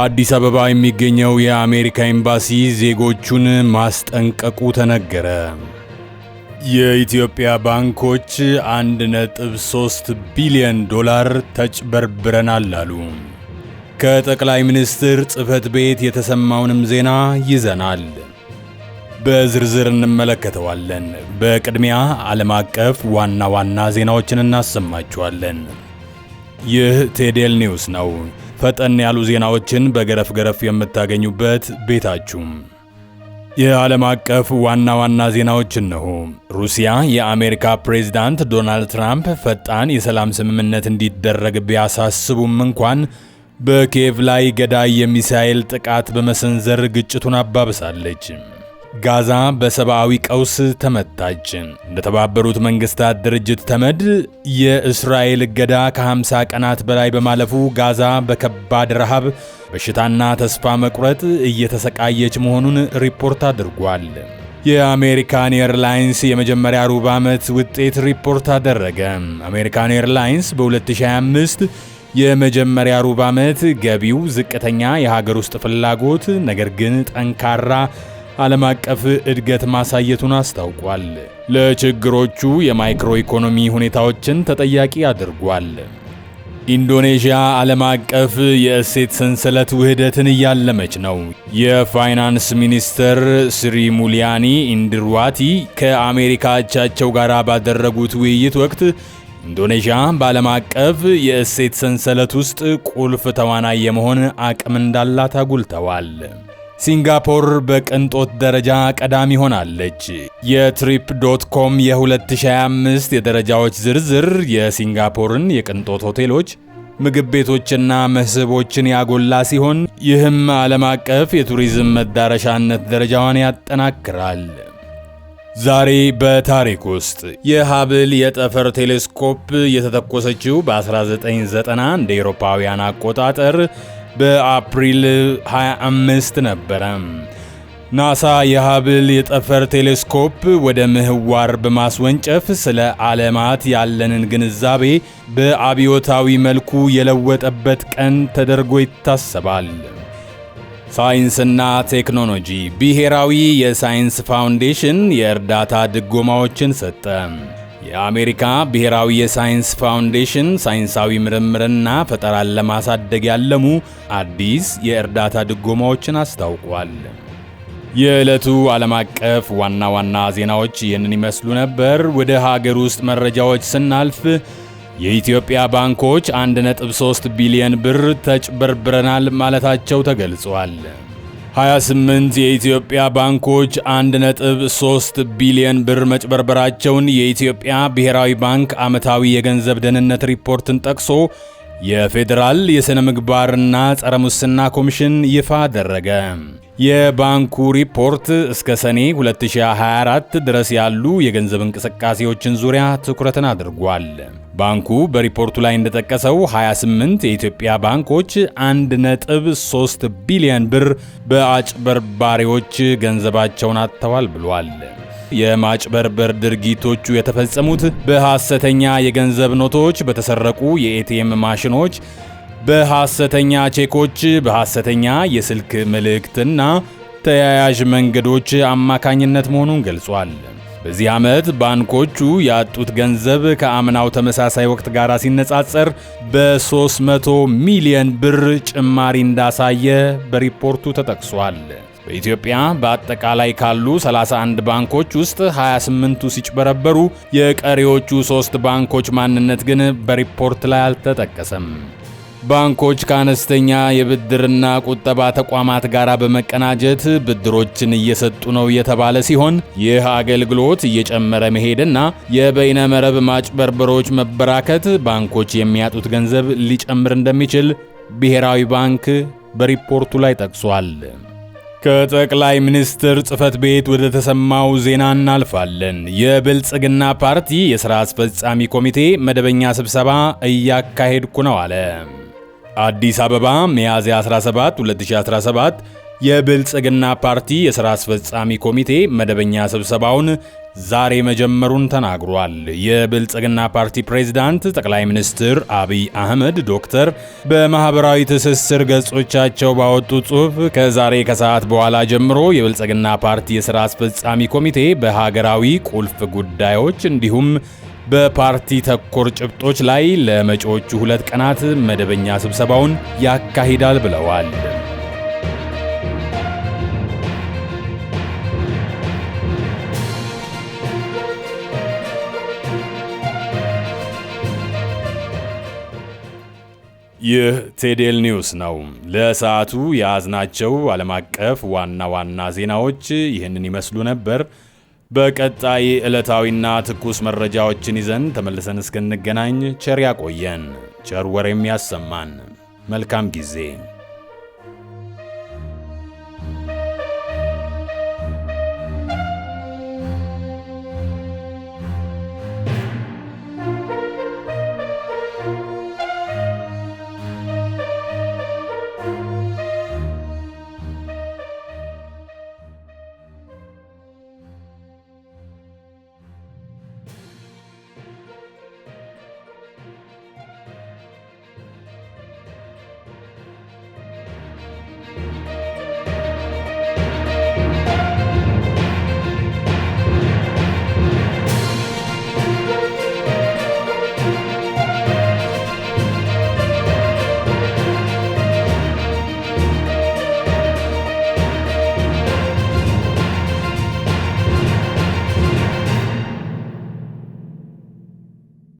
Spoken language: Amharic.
አዲስ አበባ የሚገኘው የአሜሪካ ኤምባሲ ዜጎቹን ማስጠንቀቁ ተነገረ። የኢትዮጵያ ባንኮች 1.3 ቢሊዮን ዶላር ተጭበርብረናል አሉ። ከጠቅላይ ሚኒስትር ጽሕፈት ቤት የተሰማውንም ዜና ይዘናል። በዝርዝር እንመለከተዋለን። በቅድሚያ ዓለም አቀፍ ዋና ዋና ዜናዎችን እናሰማችኋለን። ይህ ቴዴል ኒውስ ነው። ፈጠን ያሉ ዜናዎችን በገረፍ ገረፍ የምታገኙበት ቤታችሁ። የዓለም አቀፍ ዋና ዋና ዜናዎች እነሆ። ሩሲያ የአሜሪካ ፕሬዝዳንት ዶናልድ ትራምፕ ፈጣን የሰላም ስምምነት እንዲደረግ ቢያሳስቡም እንኳን በኪየቭ ላይ ገዳይ የሚሳኤል ጥቃት በመሰንዘር ግጭቱን አባብሳለች። ጋዛ በሰብአዊ ቀውስ ተመታች። እንደተባበሩት መንግስታት ድርጅት ተመድ የእስራኤል እገዳ ከ50 ቀናት በላይ በማለፉ ጋዛ በከባድ ረሃብ፣ በሽታና ተስፋ መቁረጥ እየተሰቃየች መሆኑን ሪፖርት አድርጓል። የአሜሪካን ኤርላይንስ የመጀመሪያ ሩብ ዓመት ውጤት ሪፖርት አደረገ። አሜሪካን ኤርላይንስ በ2025 የመጀመሪያ ሩብ ዓመት ገቢው ዝቅተኛ የሀገር ውስጥ ፍላጎት ነገር ግን ጠንካራ ዓለም አቀፍ እድገት ማሳየቱን አስታውቋል። ለችግሮቹ የማይክሮ ኢኮኖሚ ሁኔታዎችን ተጠያቂ አድርጓል። ኢንዶኔዥያ ዓለም አቀፍ የእሴት ሰንሰለት ውህደትን እያለመች ነው። የፋይናንስ ሚኒስትር ስሪ ሙሊያኒ ኢንድሩዋቲ ከአሜሪካ አቻቸው ጋር ባደረጉት ውይይት ወቅት ኢንዶኔዥያ በዓለም አቀፍ የእሴት ሰንሰለት ውስጥ ቁልፍ ተዋናይ የመሆን አቅም እንዳላት አጉልተዋል። ሲንጋፖር በቅንጦት ደረጃ ቀዳሚ ሆናለች። የትሪፕ.ኮም የ2025 የደረጃዎች ዝርዝር የሲንጋፖርን የቅንጦት ሆቴሎች፣ ምግብ ቤቶችና መስህቦችን ያጎላ ሲሆን ይህም ዓለም አቀፍ የቱሪዝም መዳረሻነት ደረጃዋን ያጠናክራል። ዛሬ በታሪክ ውስጥ የሃብል የጠፈር ቴሌስኮፕ የተተኮሰችው በ1990 እንደ አውሮፓውያን አቆጣጠር በአፕሪል 25 ነበረ። ናሳ የሃብል የጠፈር ቴሌስኮፕ ወደ ምህዋር በማስወንጨፍ ስለ ዓለማት ያለንን ግንዛቤ በአብዮታዊ መልኩ የለወጠበት ቀን ተደርጎ ይታሰባል። ሳይንስና ቴክኖሎጂ ብሔራዊ የሳይንስ ፋውንዴሽን የእርዳታ ድጎማዎችን ሰጠ። የአሜሪካ ብሔራዊ የሳይንስ ፋውንዴሽን ሳይንሳዊ ምርምርና ፈጠራን ለማሳደግ ያለሙ አዲስ የእርዳታ ድጎማዎችን አስታውቋል። የዕለቱ ዓለም አቀፍ ዋና ዋና ዜናዎች ይህንን ይመስሉ ነበር። ወደ ሀገር ውስጥ መረጃዎች ስናልፍ የኢትዮጵያ ባንኮች 1.3 ቢሊዮን ብር ተጭበርብረናል ማለታቸው ተገልጿል። 28 የኢትዮጵያ ባንኮች 1.3 ቢሊዮን ብር መጭበርበራቸውን የኢትዮጵያ ብሔራዊ ባንክ ዓመታዊ የገንዘብ ደህንነት ሪፖርትን ጠቅሶ የፌዴራል የሥነ ምግባርና ጸረ ሙስና ኮሚሽን ይፋ አደረገ። የባንኩ ሪፖርት እስከ ሰኔ 2024 ድረስ ያሉ የገንዘብ እንቅስቃሴዎችን ዙሪያ ትኩረትን አድርጓል። ባንኩ በሪፖርቱ ላይ እንደጠቀሰው 28 የኢትዮጵያ ባንኮች 1.3 ቢሊዮን ብር በአጭበርባሪዎች ገንዘባቸውን አጥተዋል ብሏል። የማጭበርበር ድርጊቶቹ የተፈጸሙት በሐሰተኛ የገንዘብ ኖቶች፣ በተሰረቁ የኤቲኤም ማሽኖች፣ በሐሰተኛ ቼኮች፣ በሐሰተኛ የስልክ መልእክትና ተያያዥ መንገዶች አማካኝነት መሆኑን ገልጿል። በዚህ ዓመት ባንኮቹ ያጡት ገንዘብ ከአምናው ተመሳሳይ ወቅት ጋር ሲነጻጸር በ300 ሚሊዮን ብር ጭማሪ እንዳሳየ በሪፖርቱ ተጠቅሷል። በኢትዮጵያ በአጠቃላይ ካሉ 31 ባንኮች ውስጥ 28ቱ ሲጭበረበሩ የቀሪዎቹ 3 ባንኮች ማንነት ግን በሪፖርት ላይ አልተጠቀሰም። ባንኮች ከአነስተኛ የብድርና ቁጠባ ተቋማት ጋር በመቀናጀት ብድሮችን እየሰጡ ነው የተባለ ሲሆን ይህ አገልግሎት እየጨመረ መሄድና የበይነ መረብ ማጭበርበሮች መበራከት ባንኮች የሚያጡት ገንዘብ ሊጨምር እንደሚችል ብሔራዊ ባንክ በሪፖርቱ ላይ ጠቅሷል። ከጠቅላይ ሚኒስትር ጽሕፈት ቤት ወደ ተሰማው ዜና እናልፋለን። የብልጽግና ፓርቲ የሥራ አስፈጻሚ ኮሚቴ መደበኛ ስብሰባ እያካሄድኩ ነው አለ። አዲስ አበባ ሚያዝያ 17 2017 የብልጽግና ፓርቲ የሥራ አስፈጻሚ ኮሚቴ መደበኛ ስብሰባውን ዛሬ መጀመሩን ተናግሯል። የብልጽግና ፓርቲ ፕሬዝዳንት ጠቅላይ ሚኒስትር አብይ አህመድ ዶክተር በማህበራዊ ትስስር ገጾቻቸው ባወጡት ጽሑፍ ከዛሬ ከሰዓት በኋላ ጀምሮ የብልጽግና ፓርቲ የሥራ አስፈጻሚ ኮሚቴ በሀገራዊ ቁልፍ ጉዳዮች እንዲሁም በፓርቲ ተኮር ጭብጦች ላይ ለመጪዎቹ 2 ቀናት መደበኛ ስብሰባውን ያካሂዳል ብለዋል። ይህ ቴዴል ኒውስ ነው። ለሰዓቱ የያዝናቸው ዓለም አቀፍ ዋና ዋና ዜናዎች ይህንን ይመስሉ ነበር። በቀጣይ ዕለታዊና ትኩስ መረጃዎችን ይዘን ተመልሰን እስክንገናኝ ቸር ያቆየን፣ ቸር ወሬም ያሰማን። መልካም ጊዜ